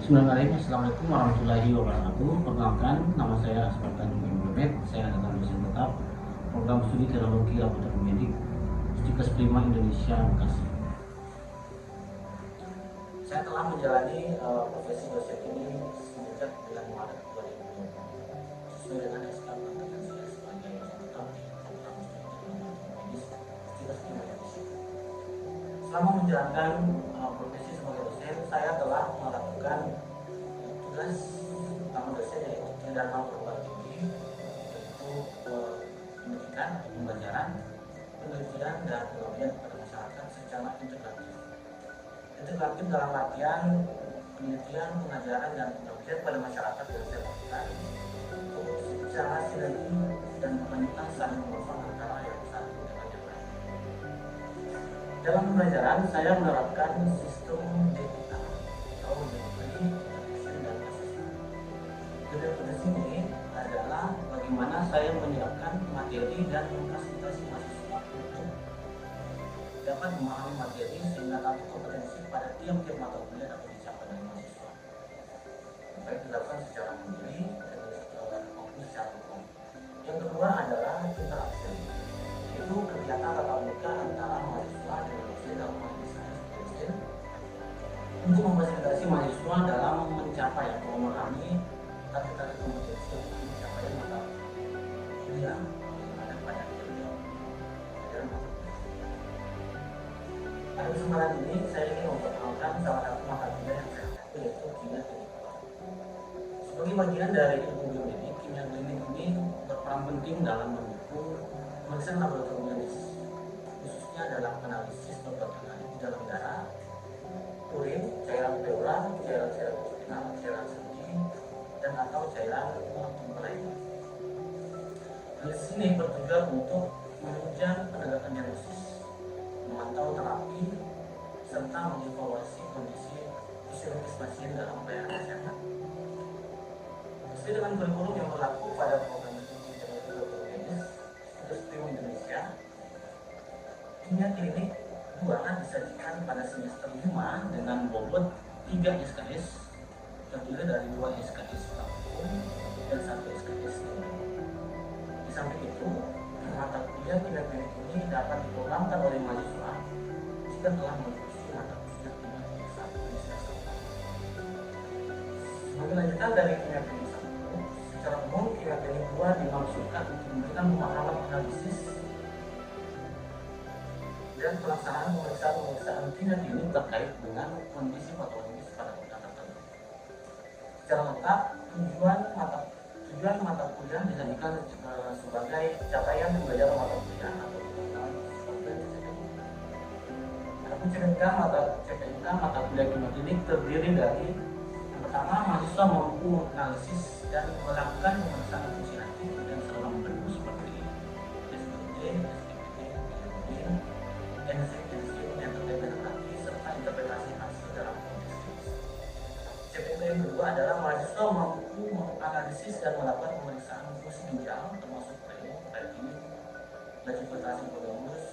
Bismillahirrahmanirrahim. Assalamualaikum warahmatullahi wabarakatuh. Perkenalkan, nama saya Aspartan Muhammad. Saya adalah dosen tetap program studi teknologi laboratorium medik Stikes Prima Indonesia Bekasi. Saya telah menjalani profesi dosen ini sejak bulan Maret 2020 sesuai dengan SK pelatihan saya sebagai dosen tetap di program studi teknologi medis Stikes Prima Indonesia. Selama menjalankan profesi sebagai dosen, saya telah melakukan tugas utama dosen yaitu tindakan perguruan tinggi, yaitu pendidikan, pembelajaran, penelitian, dan pengabdian kepada masyarakat secara integratif. Integratif dalam artian penelitian, pengajaran, dan pengabdian kepada masyarakat yang saya lakukan untuk secara sinergi dan berkelanjutan saling bermanfaat antara yang satu dengan yang lain. Dalam pembelajaran, saya menerapkan sistem DIA atau Delivery, Intervention, dan Assessment. Delivery ini adalah bagaimana saya menyiapkan materi dan memfasilitasi mahasiswa untuk dapat memahami materi sehingga tahu kompetensi pada tiap-tiap mata kuliah dapat dicapai oleh mahasiswa. Baik dilakukan secara mandiri maupun secara umum. Yang kedua adalah interaction, yaitu kegiatan tatap muka antara mahasiswa dan dosen dalam hal ini saya sebagai dosen untuk memfasilitasi mahasiswa dalam mencapai atau memahami target-target kompetensi untuk mencapai mata kuliah yang ada pada pelajaran mata kuliah. Pada kesempatan ini saya ingin memperkenalkan salah satu mata kuliah yang saya ambil, yaitu kimia klinik. Sebagai bagian dari ilmu biomedik, kimia klinik ini berperan penting dalam mendukung pemeriksaan laboratorium medis, khususnya dalam analisis berbagai analisis di dalam darah, urin, cairan pleural, cairan intestinal, cairan sendi, dan atau cairan tubuh lainnya. Analisis ini bertujuan untuk menunjang penegakan diagnosis, memantau terapi, serta mengevaluasi kondisi fisiologis pasien dalam pelayanan kesehatan. Sesuai dengan kurikulum yang berlaku pada program studi teknologi laboratorium medis Stikes Prima Indonesia, kimia klinik 2 disajikan pada semester 5 dengan bobot 3 SKS terdiri dari 2 SKS praktikum dan 1 SKS teori. Di samping itu, mata kuliah kimia klinik ini dapat diprogramkan oleh mahasiswa jika telah mengikuti mata kuliah kimia klinik 1 di semester 4. Sebagai lanjutan dari kimia klinik 1, secara umum kimia klinik 2 dimaksudkan untuk memberikan pemahaman analisis dan pelaksanaan pemeriksaan kimia klinik terkait dengan kondisi patologis pada organ tertentu. Secara lengkap, tujuan mata kuliah disajikan sebagai capaian pembelajaran mata kuliah atau dikenal sebagai CPNK. Adapun CPNK mata kuliah kimia klinik terdiri dari yang pertama, mahasiswa mampu menganalisis dan melakukan pemeriksaan fungsi aktif dan saluran bentuk seperti SPT, enzim yang terkait dengan hati serta interpretasi hasil dalam konteks klinis. CPT yang kedua adalah mahasiswa mampu menganalisis dan melakukan pemeriksaan fungsi ginjal termasuk premo, platinum, laju filtrasi polymerase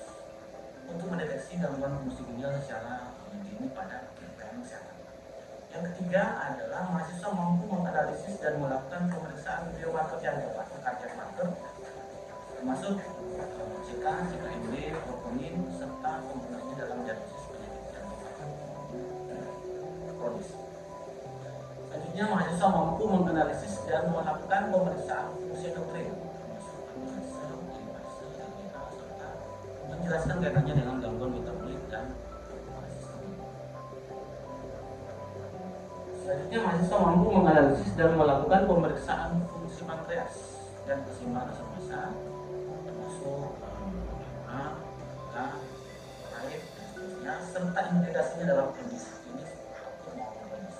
untuk mendeteksi gangguan fungsi ginjal secara dini pada pelayanan kesehatan. Yang ketiga adalah mahasiswa mampu menganalisis dan melakukan pemeriksaan biomarker jantung atau cardiac marker termasuk CK, CKMB, troponin, serta komponennya dalam diagnosis penyakit jantung kronis. Selanjutnya, mahasiswa mampu menganalisis dan melakukan pemeriksaan fungsi endokrin termasuk amilase, lipase, LDA, serta menjelaskan kaitannya dengan gangguan metabolik dan sistem. Selanjutnya, mahasiswa mampu menganalisis dan melakukan pemeriksaan fungsi pankreas dan keseimbangan asam massa termasuk raib, dan seterusnya, serta implikasinya dalam kondisi klinis maupun kronis.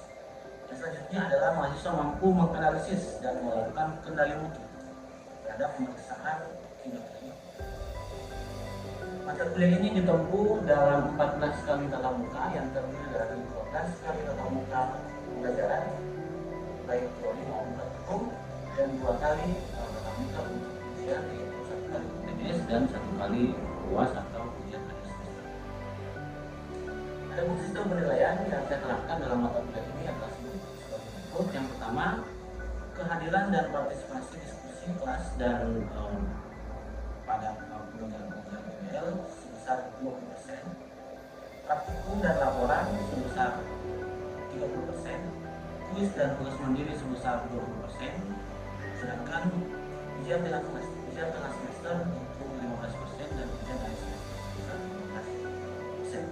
Yang selanjutnya adalah mahasiswa mampu menganalisis dan melakukan kendali mutu terhadap pemeriksaan kimia klinik. Mata kuliah ini ditempuh dalam 14 kali tatap muka yang terdiri dari 12 kali tatap muka pembelajaran baik teori maupun praktikum dan 2 kali tatap muka untuk ujian, yaitu 1 kali UTS dan 1 kali UAS atau ujian akhir semester. Ada sistem penilaian yang saya terapkan dalam mata kuliah ini adalah sebagai pertama, kehadiran dan partisipasi diskusi kelas dan pada pengajaran PBL sebesar 20%, praktikum dan laporan sebesar 30%, kuis dan tugas mandiri sebesar 20%, sedangkan ujian tengah semester itu 15% dan ujian akhir semester sebesar 15%.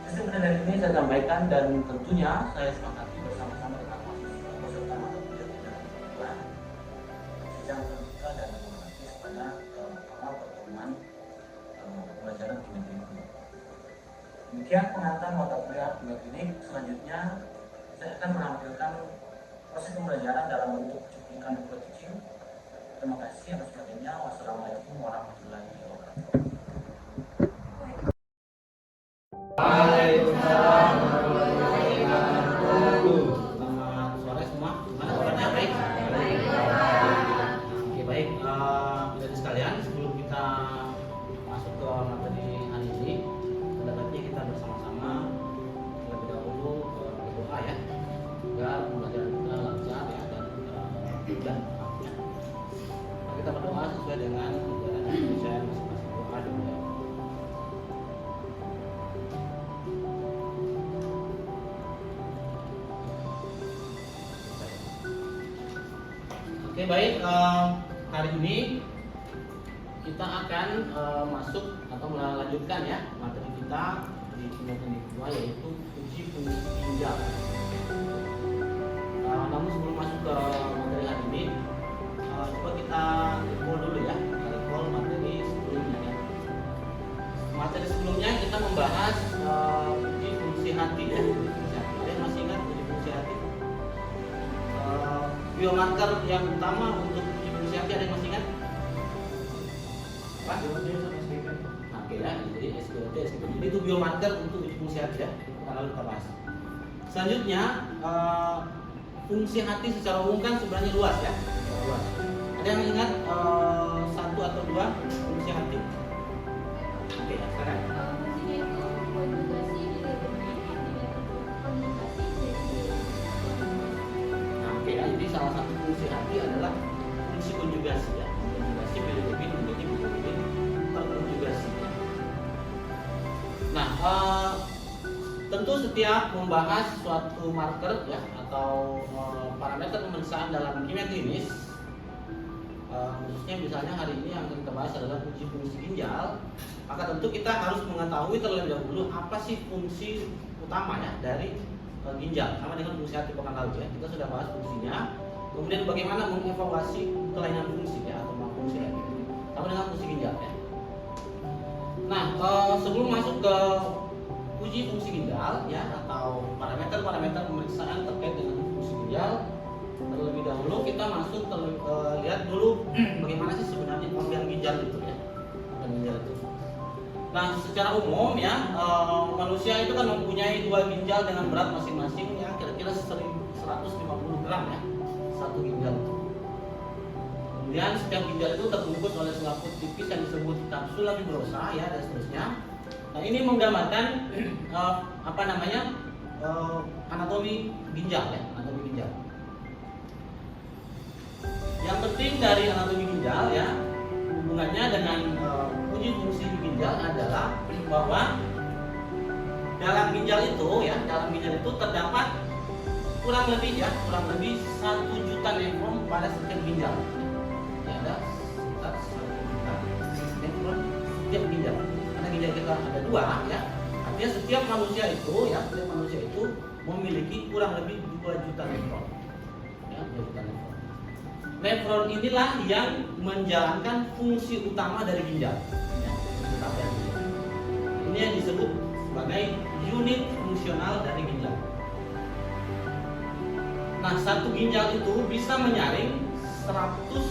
Sistem penilaian ini saya sampaikan dan tentunya saya sepakati bersama-sama dengan mahasiswa beserta mata kuliah pidana pengetahuan secara terbuka dan demokratis pada awal pertemuan pembelajaran kimia klinik. Demikian pengantar mata kuliah kimia klinik. Selanjutnya saya akan menampilkan proses pembelajaran dalam bentuk cuplikan video teaching. Terima kasih atas perhatiannya. Wassalamualaikum warahmatullahi wabarakatuh. Waalaikumsalam warahmatullahi wabarakatuh. Selamat sore semua. Gimana kabarnya? Baik. Oke, baik. Jadi sekalian, sebelum kita masuk ke materi hari ini, pada baiknya kita bersama-sama terlebih dahulu berdoa ya, agar pembelajaran kita lancar ya dan mudah. Kita berdoa sesuai dengan ajaran Indonesia masing-masing doa dimulai. Oke, baik, hari ini kita akan masuk atau melanjutkan ya materi kita di kimia klinik 2, yaitu uji fungsi ginjal. Namun sebelum masuk ke materi hari ini, coba kita recall dulu ya, recall materi sebelumnya ya. Materi sebelumnya kita membahas uji fungsi hati ya. Ada yang masih ingat uji fungsi hati? Biomarker yang utama untuk uji fungsi hati ada yang masih ingat? Apa? Oke ya, jadi SGLT, SGLT. Jadi itu biomarker untuk uji fungsi hati ya. Lalu kita bahas. Selanjutnya fungsi hati secara umum kan sebenarnya luas ya. Luas. Ada yang ingat satu atau dua fungsi hati? Oke, ya, sekarang. Fungsinya itu konjugasi nilai domain, nilai komunikasi jadi Nah, oke ya, jadi salah satu fungsi hati adalah fungsi konjugasi ya. Konjugasi bilirubin menjadi bilirubin terkonjugasi. Nah, tentu setiap membahas suatu marker ya atau parameter pemeriksaan dalam kimia klinis, khususnya misalnya hari ini yang kita bahas adalah uji fungsi ginjal, maka tentu kita harus mengetahui terlebih dahulu apa sih fungsi utama ya dari ginjal, sama dengan fungsi hati pekan lalu ya. Kita sudah bahas fungsinya, kemudian bagaimana mengevaluasi kelainan fungsi ya atau malfungsi lagi, sama dengan fungsi ginjal ya. Nah, sebelum masuk ke uji fungsi ginjal ya atau parameter-parameter pemeriksaan terkait dengan fungsi ginjal, terlebih dahulu kita masuk lihat dulu bagaimana sih sebenarnya organ ginjal itu ya. Organ ginjal itu. Nah, secara umum ya, manusia itu kan mempunyai dua ginjal dengan berat masing-masing yang kira-kira 150 gram ya, satu ginjal. Kemudian setiap ginjal itu terbungkus oleh selaput tipis yang disebut kapsula fibrosa ya dan seterusnya. Nah, ini menggambarkan anatomi ginjal ya, anatomi ginjal. Yang penting dari anatomi ginjal ya, hubungannya dengan uji fungsi ginjal adalah bahwa dalam ginjal itu terdapat kurang lebih 1 juta nefron pada setiap ginjal. Ya, ada sekitar 1 juta nefron setiap ginjal. Karena ginjal kita ada dua ya, artinya setiap manusia itu memiliki kurang lebih 2 juta nefron. Ya, 2 juta nefron. Nefron inilah yang menjalankan fungsi utama dari ginjal. Ya, ini yang disebut sebagai unit fungsional dari ginjal. Nah, satu ginjal itu bisa menyaring 170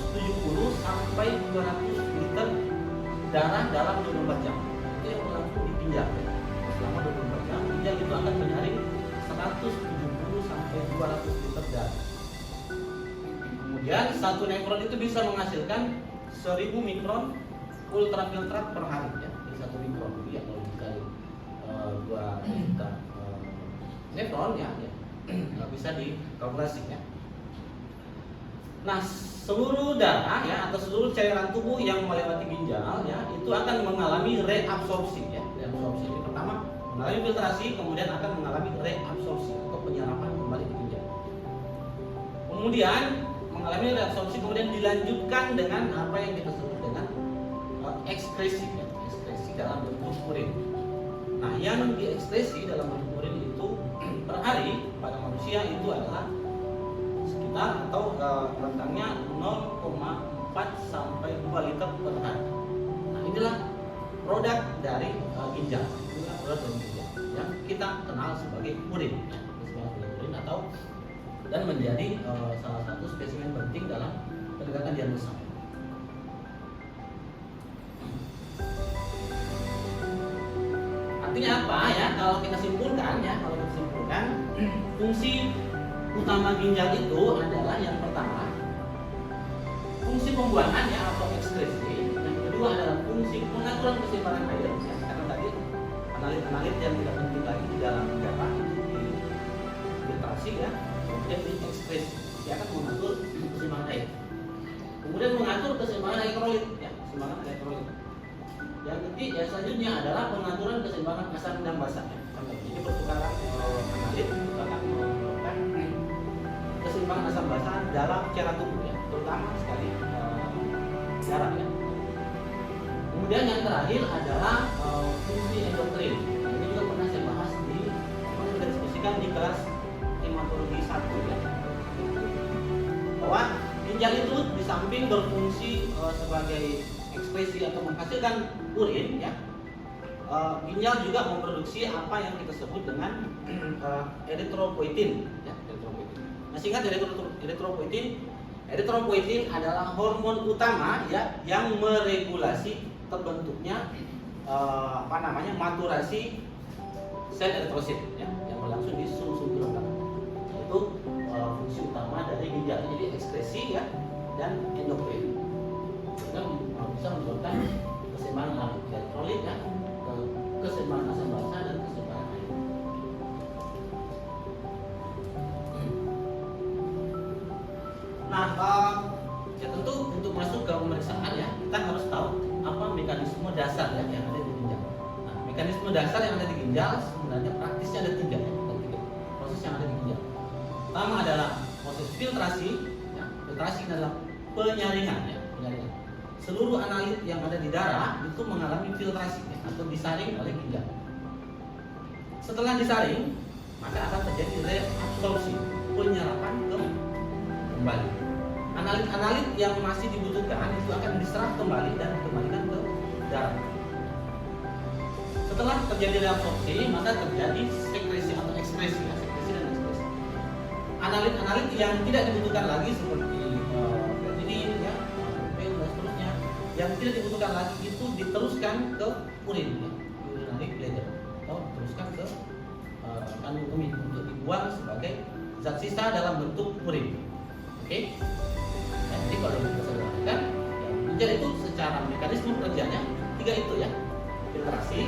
sampai 200 liter darah dalam 24 jam. Itu yang berlaku di ginjal. Selama 24 jam, ginjal itu akan menyaring 170 sampai 200 liter darah. Kemudian satu nefron itu bisa menghasilkan 1000 mikron ultraviolet per hari ya. Jadi 1 mikron ya kalau dikali 2 juta nefron ya, bisa dikalkulasi ya. Nah, seluruh darah ya atau seluruh cairan tubuh yang melewati ginjal ya itu akan mengalami reabsorpsi ya. Reabsorpsi ini pertama mengalami filtrasi, kemudian akan mengalami reabsorpsi atau penyerapan kembali ke ginjal. Kemudian mengalami reabsorpsi, kemudian dilanjutkan dengan apa yang kita sebut dengan ekskresi ya. Ekskresi dalam bentuk urin. Nah, yang diekskresi dalam bentuk urin itu per hari pada manusia itu adalah sekitar atau rentangnya 0,4 sampai 2 liter per hari. Nah, inilah produk dari ginjal. Inilah produk dari ginjal yang kita kenal sebagai urin ya. Sebagai urin atau dan menjadi salah satu spesimen penting dalam penegakan diagnosa. Artinya apa ya? Kalau kita simpulkan ya, fungsi utama ginjal itu adalah yang pertama fungsi pembuangan ya atau ekskresi, yang kedua adalah fungsi pengaturan keseimbangan air ya, karena tadi analit yang tidak penting lagi di dalam darah itu difiltrasi ya, kemudian diekskresi, dia akan mengatur keseimbangan air, kemudian mengatur keseimbangan elektrolit ya, keseimbangan elektrolit. Yang ketiga selanjutnya adalah pengaturan keseimbangan asam dan basa ya. Jadi pertukaran analit itu akan menyebabkan keseimbangan asam basa dalam cairan tubuh ya, terutama sekali darah ya. Kemudian yang terakhir adalah fungsi endokrin. Ini juga pernah saya bahas di sudah diskusikan di kelas hematologi 1 ya. Bahwa ginjal itu di samping berfungsi sebagai ekspresi atau menghasilkan urin ya, ginjal juga memproduksi apa yang kita sebut dengan eritropoietin ya, eritropoietin. Nah, singkat eritropoietin adalah hormon utama ya yang meregulasi terbentuknya maturasi sel eritrosit ya, yang berlangsung di sum-sum tulang belakang. Itu fungsi utama dari ginjal, jadi ekskresi ya dan endokrin. Kita bisa menyebabkan keseimbangan elektrolit ya, keseimbangan asam basa dan keseimbangan air. Nah, ya tentu untuk masuk ke pemeriksaan ya kita harus tahu apa mekanisme dasar ya yang ada di ginjal. Nah, mekanisme dasar yang ada di ginjal sebenarnya praktisnya ada tiga ya, proses yang ada di ginjal. Pertama adalah proses filtrasi. Ya, filtrasi adalah penyaringan ya, penyaringan. Seluruh analit yang ada di darah itu mengalami filtrasi ya, atau disaring oleh ginjal. Setelah disaring, maka akan terjadi reabsorpsi, penyerapan kembali. Analit-analit yang masih dibutuhkan itu akan diserap kembali dan dikembalikan ke darah. Setelah terjadi reabsorpsi, maka terjadi sekresi atau ekskresi ya, sekresi dan ekskresi. Analit-analit yang tidak dibutuhkan lagi seperti creatinine ya, dan seterusnya yang tidak dibutuhkan lagi itu diteruskan ke urin ya, urinary bladder, atau diteruskan ke kandung kemih untuk dibuang sebagai zat sisa dalam bentuk urin. Oke? Nah, jadi kalau kita sederhanakan, ya, ginjal itu secara mekanisme kerjanya tiga itu ya, filtrasi,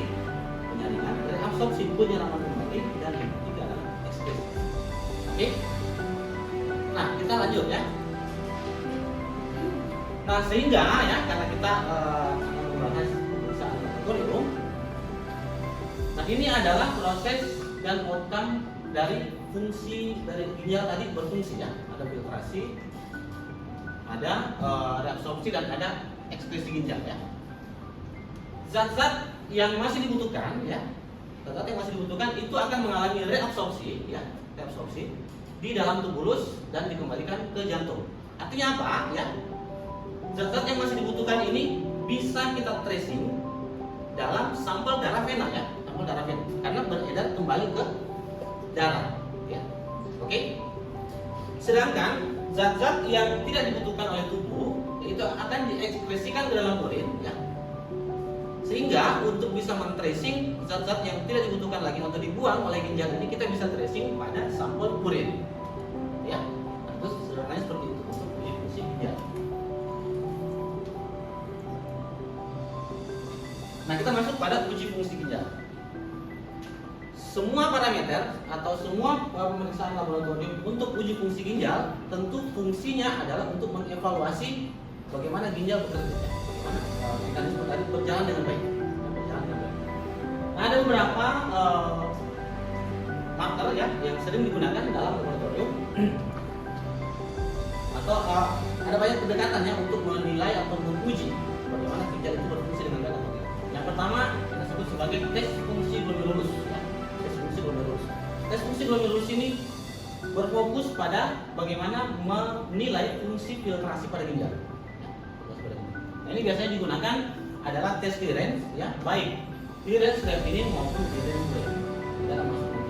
penyaringan, reabsorpsi, penyerapan kembali, dan yang ketiga adalah ekskresi. Oke? Nah, kita lanjut ya. Nah, sehingga ya karena kita akan membahas pemeriksaan laboratorium. Nah, ini adalah proses dan outcome dari fungsi dari ginjal tadi berfungsi ya. Ada filtrasi, ada reabsorpsi dan ada ekskresi ginjal ya. Zat-zat yang masih dibutuhkan ya, zat-zat yang masih dibutuhkan itu akan mengalami reabsorpsi ya, reabsorpsi di dalam tubulus dan dikembalikan ke jantung. Artinya apa ya? Zat-zat yang masih dibutuhkan ini bisa kita tracing dalam sampel darah vena ya, sampel darah vena, karena beredar kembali ke darah ya. Oke? Sedangkan zat-zat yang tidak dibutuhkan oleh tubuh itu akan diekskresikan ke dalam urin ya. Sehingga untuk bisa men-tracing zat-zat yang tidak dibutuhkan lagi atau dibuang oleh ginjal ini, kita bisa tracing pada sampel urin ya. Nah, terus sederhananya seperti itu untuk uji fungsi ginjal. Nah, kita masuk pada uji fungsi ginjal. Semua parameter atau semua pemeriksaan laboratorium untuk uji fungsi ginjal tentu fungsinya adalah untuk mengevaluasi bagaimana ginjal bekerja, bagaimana mekanisme tadi berjalan dengan baik. Nah, ada beberapa marker ya yang sering digunakan dalam laboratorium atau ada banyak pendekatannya untuk menilai atau menguji bagaimana ginjal itu berfungsi dengan baik atau tidak. Yang pertama kita sebut sebagai tes fungsi glomerulus. Ya. Tes fungsi glomerulus. Tes fungsi glomerulus ini berfokus pada bagaimana menilai fungsi filtrasi pada ginjal. Nah, ini biasanya digunakan adalah tes clearance, ya, baik clearance creatinine maupun clearance urea. Dalam masuk ke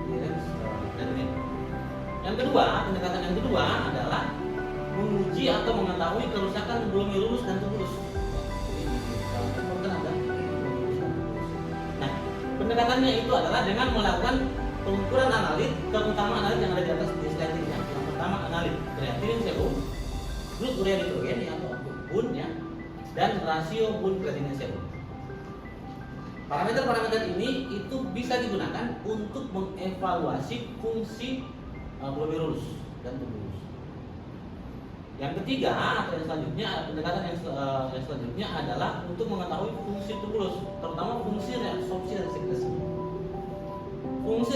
clearance creatinine. Yang kedua, pendekatan yang kedua adalah menguji atau mengetahui kerusakan glomerulus dan tubulus. Nah, pendekatannya itu adalah dengan melakukan pengukuran analit, terutama analit yang ada di atas di slide ini. Yang pertama analit kreatinin serum, blood urea nitrogen ya, atau BUN ya, dan rasio BUN kreatinin serum. Parameter-parameter ini itu bisa digunakan untuk mengevaluasi fungsi glomerulus dan tubulus. Yang ketiga atau yang selanjutnya, pendekatan yang selanjutnya adalah untuk mengetahui fungsi tubulus, terutama fungsi reabsorpsi dan sekresi. Fungsi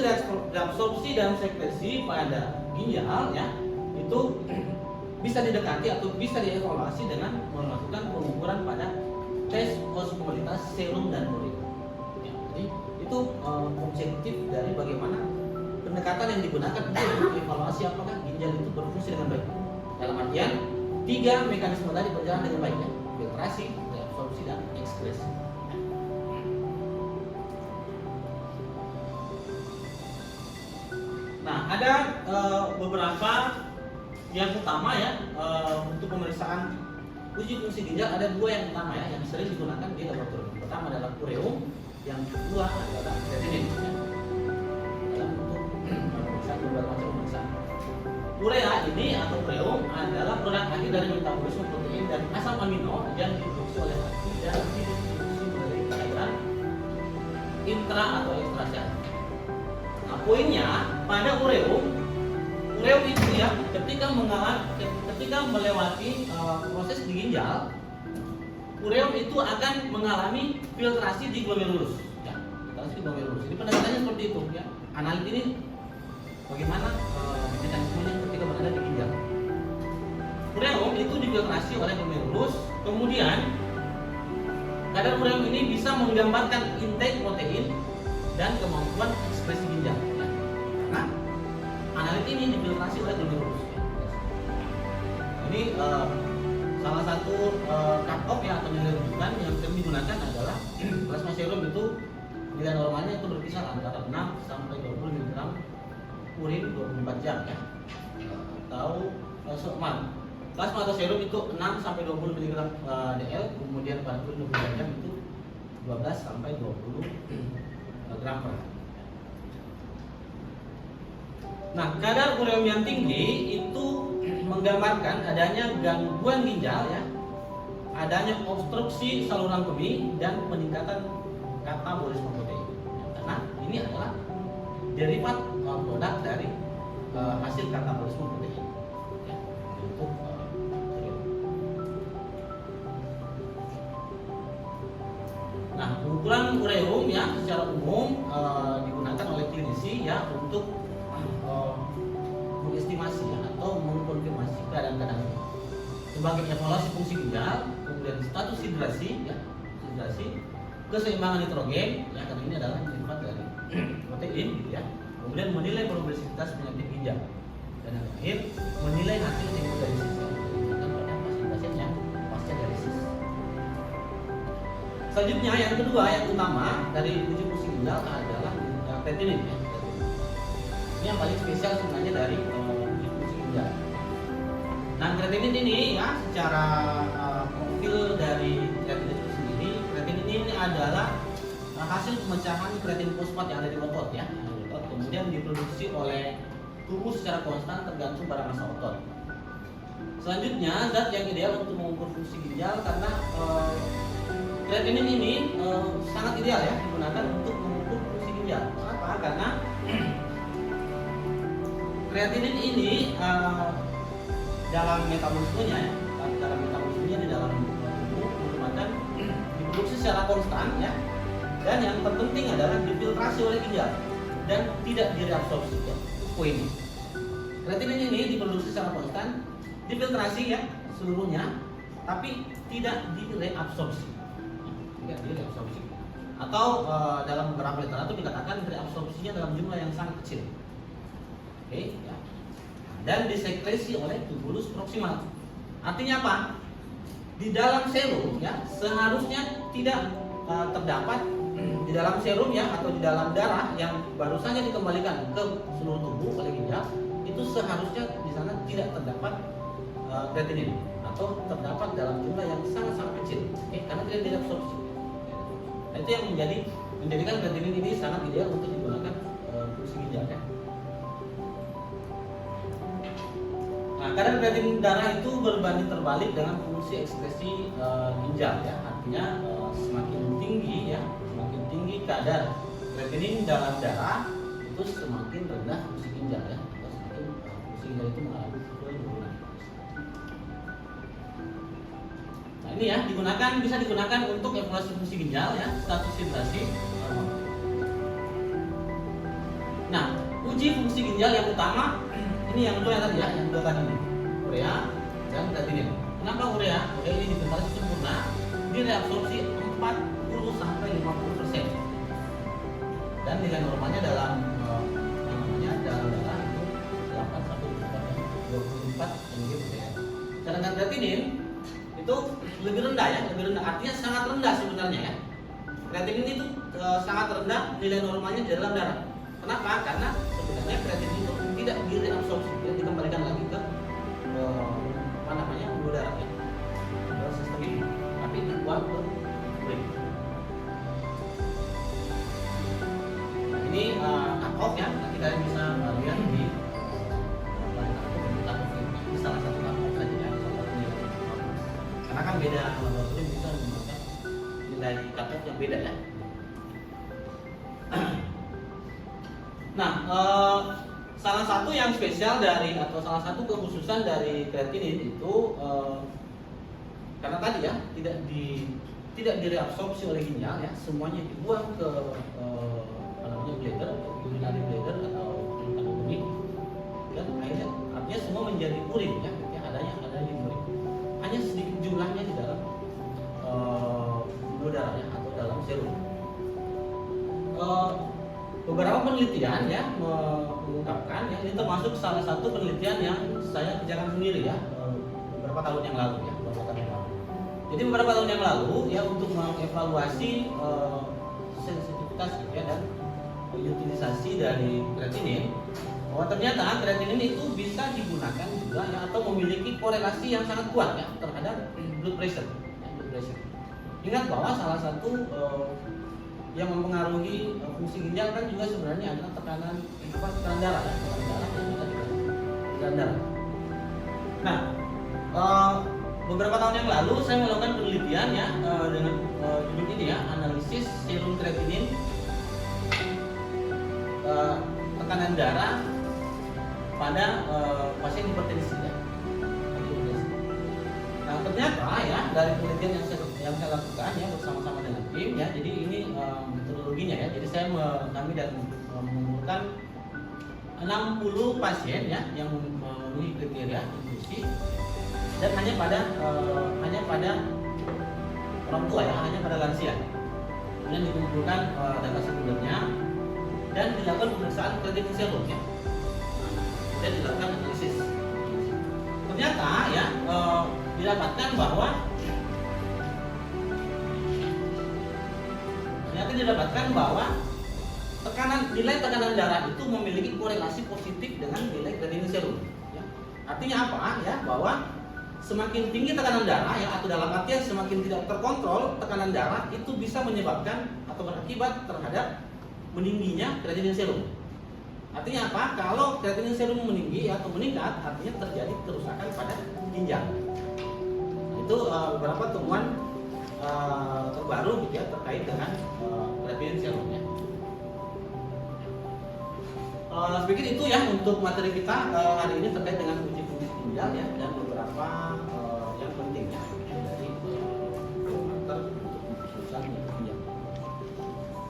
reabsorpsi dan sekresi pada ginjal ya itu bisa didekati atau bisa dievaluasi dengan melakukan pengukuran pada tes osmolitas serum dan urin. Ya, jadi itu objektif dari bagaimana pendekatan yang digunakan untuk mengevaluasi apakah ginjal itu berfungsi dengan baik. Dalam artian 3 mekanisme tadi berjalan dengan baik ya, filtrasi, reabsorpsi, dan ekskresi. Nah, ada beberapa yang utama ya untuk pemeriksaan uji fungsi ginjal. Ada 2 yang utama ya yang sering digunakan di laboratorium. Pertama adalah ureum, yang kedua adalah creatinine. Ya. Dalam untuk pemeriksaan beberapa macam pemeriksaan. Urea ini atau ureum adalah produk akhir dari metabolisme protein dan asam amino yang diproduksi oleh hati dan didistribusi melalui cairan intra atau ekstraseluler. Nah, poinnya pada ureum itu ya ketika melewati proses di ginjal, ureum itu akan mengalami filtrasi di glomerulus. Ya, filtrasi di glomerulus. Jadi pendekatannya seperti itu ya. Analit ini bagaimana mekanismenya ketika berada di ginjal. Ureum itu difiltrasi oleh glomerulus, kemudian kadar ureum ini bisa menggambarkan intake protein dan kemampuan ekspresi ginjal. Ya. Karena analit ini difiltrasi oleh glomerulus. Ya. Ini salah satu cut-off ya atau nilai rujukan yang sering digunakan adalah plasma serum itu nilai normalnya itu berkisar antara 6 sampai 20 mg urin 24 jam ya. Atau plasma atau serum itu 6 sampai 20 mg DL, kemudian pada urin 24 jam itu 12 sampai 20 gram per hari. Nah, kadar ureum yang tinggi itu menggambarkan adanya gangguan ginjal ya, adanya obstruksi saluran kemih dan peningkatan katabolisme protein. Karena ini adalah derivat produk dari hasil katabolisme protein ya, untuk ureum. Nah, ukuran ureum ya secara umum digunakan oleh klinisi ya untuk mengestimasi ya, atau mengkonfirmasi keadaan-keadaan ini sebagai evaluasi fungsi ginjal, kemudian status hidrasi ya, keseimbangan nitrogen ya, karena ini adalah derivat dari protein gitu ya. Kemudian menilai probabilitas penyakit ginjal dan yang terakhir menilai hasil hemodialisis yang diberikan pada pasien-pasien yang pasca dialisis. Selanjutnya yang kedua yang utama dari uji fungsi ginjal adalah creatinine ya. Ini yang paling spesial sebenarnya dari uji fungsi ginjal. Nah, creatinine ini ya secara profil dari creatinine itu sendiri, creatinine ini adalah hasil pemecahan kreatin fosfat yang ada di otot ya. Kemudian diproduksi oleh tubuh secara konstan tergantung pada massa otot. Selanjutnya zat yang ideal untuk mengukur fungsi ginjal karena creatinine ini sangat ideal ya digunakan untuk mengukur fungsi ginjal. Kenapa? Karena Kreatinin ini dalam metabolismenya ya, dalam metabolismenya di dalam tubuh merupakan diproduksi secara konstan ya, dan yang terpenting adalah difiltrasi oleh ginjal dan tidak direabsorpsi ya. Poin. Kreatinin ini diproduksi secara konstan, difiltrasi ya seluruhnya, tapi tidak direabsorpsi. Tidak direabsorpsi. Atau dalam beberapa literatur dikatakan reabsorpsinya dalam jumlah yang sangat kecil. Oke, ya. Dan disekresi oleh tubulus proksimal. Artinya apa? Di dalam serum ya seharusnya tidak terdapat di dalam serum ya atau di dalam darah yang baru saja dikembalikan ke seluruh tubuh oleh ginjal, itu seharusnya di sana tidak terdapat kreatinin atau terdapat dalam jumlah yang sangat-sangat kecil, karena tidak diabsorpsi. Nah, itu yang menjadikan kreatinin ini sangat ideal untuk digunakan fungsi ginjal ya. Nah, kadar kreatinin darah itu berbanding terbalik dengan fungsi ekskresi ginjal ya. Artinya semakin tinggi kadar kreatinin dalam darah itu semakin rendah fungsi ginjal ya. Atau semakin fungsi ginjal itu mengalami penurunan. Nah, ini ya bisa digunakan untuk evaluasi fungsi ginjal ya, status hidrasi. Nah, uji fungsi ginjal yang utama ini yang kedua tadi ya, yang dua tadi ini, urea dan kreatinin. Kenapa urea? Urea ini difiltrasi sempurna, direabsorpsi 40 sampai 50%. Dan nilai normalnya dalam dalam darah itu 8 sampai 24 mg per cl. Sedangkan kreatinin itu lebih rendah ya, artinya sangat rendah sebenarnya ya. Kreatinin itu sangat rendah nilai normalnya di dalam darah. Kenapa? Karena sebenarnya kreatinin itu tidak direabsorpsi, tidak dikembalikan lagi ke pembuluh darah ya, ke sistem ini, tapi dibuang ke urin. Nah, ini cut-off ya, nanti kalian bisa lihat di salah satu cut-off saja ya, salah satu nilai. Karena kan beda laboratorium bisa menggunakan nilai cut-off yang beda ya. Nah, salah satu yang spesial dari atau salah satu kekhususan dari kreatinin itu karena tadi ya tidak direabsorpsi oleh ginjal ya, semuanya dibuang ke bladder, urinary bladder atau kandungan dan akhirnya artinya semua menjadi urin ya, adanya di urin. Hanya sedikit jumlahnya di dalam pembuluh darah ya, atau dalam serum. Beberapa penelitian ya mengungkapkan ya, ini termasuk salah satu penelitian yang saya kerjakan sendiri ya beberapa tahun yang lalu ya, Jadi beberapa tahun yang lalu ya untuk mengevaluasi sensitivitas gitu ya, dan utilisasi dari kreatinin, bahwa ternyata kreatinin itu bisa digunakan juga ya, atau memiliki korelasi yang sangat kuat ya terhadap blood pressure. Ingat bahwa salah satu yang mempengaruhi fungsi ginjal kan juga sebenarnya adalah tekanan darah ya, tekanan darah. Nah, beberapa tahun yang lalu saya melakukan penelitian ya dengan judul ini ya, analisis serum kreatinin tekanan darah pada pasien hipertensi ya. Nah, ternyata ya dari penelitian yang saya lakukan ya bersama-sama dengan tim ya, jadi ini metodologinya ya. Jadi saya kami dan mengumpulkan 60 pasien ya yang memenuhi kriteria inklusi, dan hanya pada orang tua ya, hanya pada lansia. Kemudian dikumpulkan data sekundernya dan dilakukan pemeriksaan kreatinin serum ya, dan dilakukan analisis. Ternyata ya didapatkan bahwa nilai tekanan darah itu memiliki korelasi positif dengan nilai kreatinin serum ya. Artinya apa ya, bahwa semakin tinggi tekanan darah ya, atau dalam artian semakin tidak terkontrol tekanan darah, itu bisa menyebabkan atau berakibat terhadap meningginya kreatinin serum. Artinya apa? Kalau kreatinin serum meninggi atau meningkat, artinya terjadi kerusakan pada ginjal. Itu beberapa temuan terbaru gitu ya terkait dengan kreatinin serumnya. Sedikit itu ya untuk materi kita hari ini terkait dengan uji fungsi ginjal ya, dan beberapa yang pentingnya dari biomarker untuk keputusan ginjal.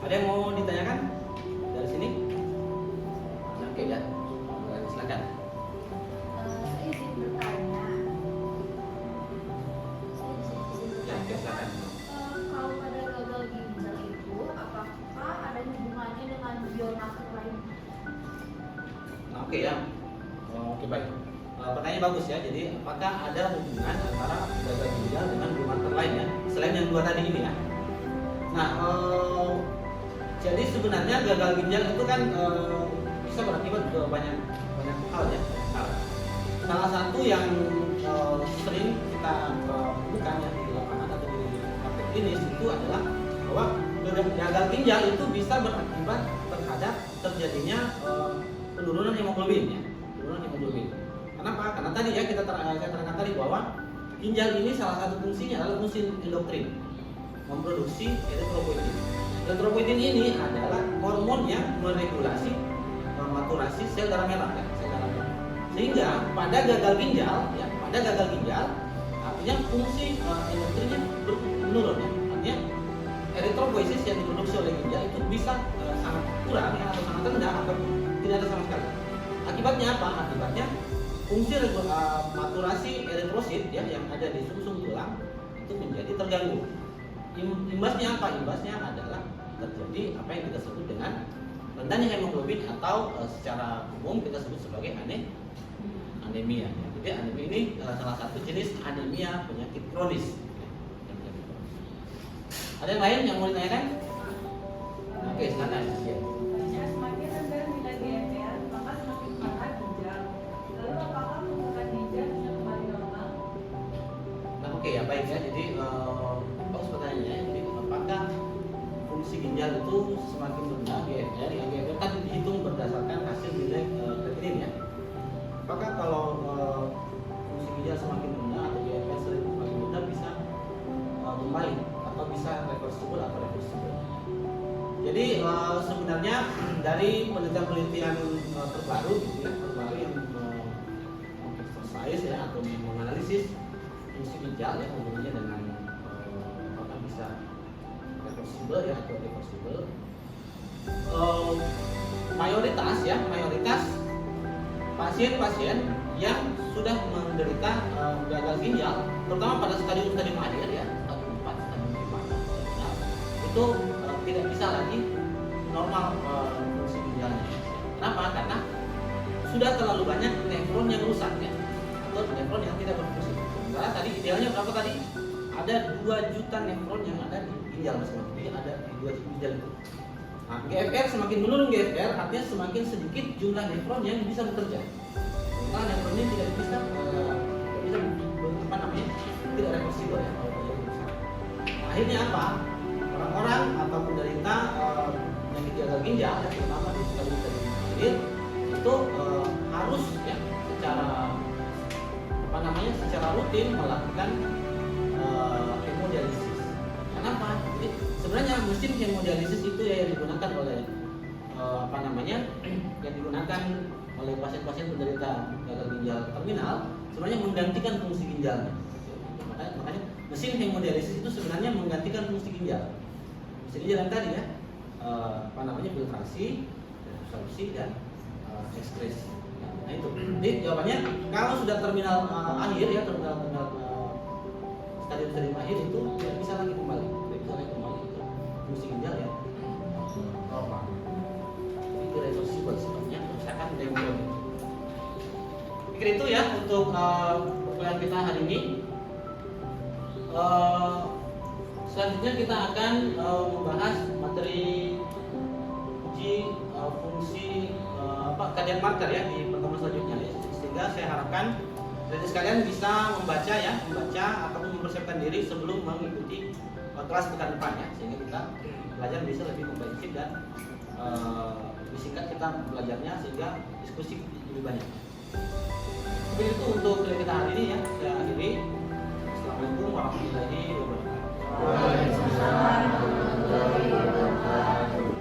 Ada yang mau ditanyakan dari sini? Oke ya, silakan. Saya izin bertanya. Ya, silakan. Kalau pada gagal ginjal itu, apakah ada hubungannya dengan biomarker lain? Oke ya, oke baik. Pertanyaan bagus ya. Jadi apakah ada hubungan antara gagal ginjal dengan biomarker lain ya, selain yang dua tadi ini ya? Nah, jadi sebenarnya gagal ginjal itu kan bisa berakibat ke banyak hal ya. Nah, salah satu yang sering kita temukan ya di lapangan atau di praktek klinis itu adalah bahwa gagal ginjal itu bisa berakibat terhadap terjadinya penurunan hemoglobin ya, penurunan hemoglobin. Kenapa? Karena tadi ya saya terangkan tadi bahwa ginjal ini salah satu fungsinya adalah fungsi endokrin, memproduksi eritropoietin. Eritropoietin ini adalah hormon yang meregulasi maturasi sel darah merah ya, sel darah merah. Sehingga pada gagal ginjal ya, pada gagal ginjal artinya fungsi endokrinnya menurun ya. Artinya eritropoiesis yang diproduksi oleh ginjal itu bisa sangat kurang ya, atau sangat rendah atau tidak ada sama sekali. Akibatnya apa? Akibatnya fungsi maturasi eritrosit ya yang ada di sumsum tulang itu menjadi terganggu. Imbasnya apa? Imbasnya adalah terjadi apa yang kita sebut dengan rendahnya hemoglobin atau secara umum kita sebut sebagai anemia. Jadi anemia ini salah satu jenis anemia penyakit kronis. Ada yang lain yang mau ditanyakan? Oke, silakan. Ya. Semakin rendah nilai GFR, maka semakin parah ginjal. Lalu apakah pembukaan ginjal bisa kembali normal? Nah, oke ya, baik ya. Jadi bagus pertanyaannya. Jadi apakah fungsi ginjal itu semakin rendah GFR? Ya, GFR kan dihitung berdasarkan hasil nilai kreatinin ya. Apakah kalau fungsi ginjal semakin rendah atau GFR semakin rendah bisa kembali atau bisa reversible atau reversible? Jadi sebenarnya dari penelitian-penelitian terbaru gitu ya, terbaru yang mengeksersis ya atau menganalisis fungsi ginjal ya, hubungannya dengan apakah bisa reversible ya atau reversible. Mayoritas pasien-pasien yang sudah menderita gagal ginjal, terutama pada stadium-stadium akhir ya, stadium 4, stadium 5, itu tidak bisa lagi normal fungsi ginjalnya. Kenapa? Karena sudah terlalu banyak nefron yang rusak ya, atau nefron yang tidak berfungsi. Sementara tadi idealnya berapa tadi? Ada 2 juta nefron yang ada di ginjal masing-masing. Jadi ada di 2 ginjal itu. Nah, GFR semakin menurun GFR artinya semakin sedikit jumlah nefron yang bisa bekerja. Karena nefron ini tidak bisa apa namanya? Tidak reversibel ya kalau dia rusak. Akhirnya apa? Orang-orang atau penderita penyakit gagal ginjal ya, terutama di stadium akhir itu harus ya secara rutin melakukan hemodialisis. Kenapa? Jadi sebenarnya mesin hemodialisis itu ya yang digunakan oleh yang digunakan oleh pasien-pasien penderita gagal ginjal terminal sebenarnya menggantikan fungsi ginjalnya. Makanya mesin hemodialisis itu sebenarnya menggantikan fungsi ginjal. Fungsi ginjal yang tadi ya, filtrasi, absorpsi dan ekskresi. Nah itu. Jadi jawabannya kalau sudah terminal akhir ya, terminal stadium akhir itu tidak bisa lagi kembali, itu fungsi ginjal ya normal. Jadi irreversible sifatnya, kerusakan hemoglobin. Pikir itu ya untuk perkuliahan kita hari ini. Selanjutnya kita akan membahas materi uji fungsi kajian marker ya di pertemuan selanjutnya ya. Sehingga saya harapkan dari sekalian bisa membaca ataupun mempersiapkan diri sebelum mengikuti kelas pekan depan ya, sehingga kita belajar bisa lebih komprehensif dan lebih singkat kita belajarnya sehingga diskusi lebih banyak. Seperti itu untuk kuliah kita hari ini ya. Saya akhiri. Assalamualaikum warahmatullahi wabarakatuh. Waalaikumsalam warahmatullahi wabarakatuh.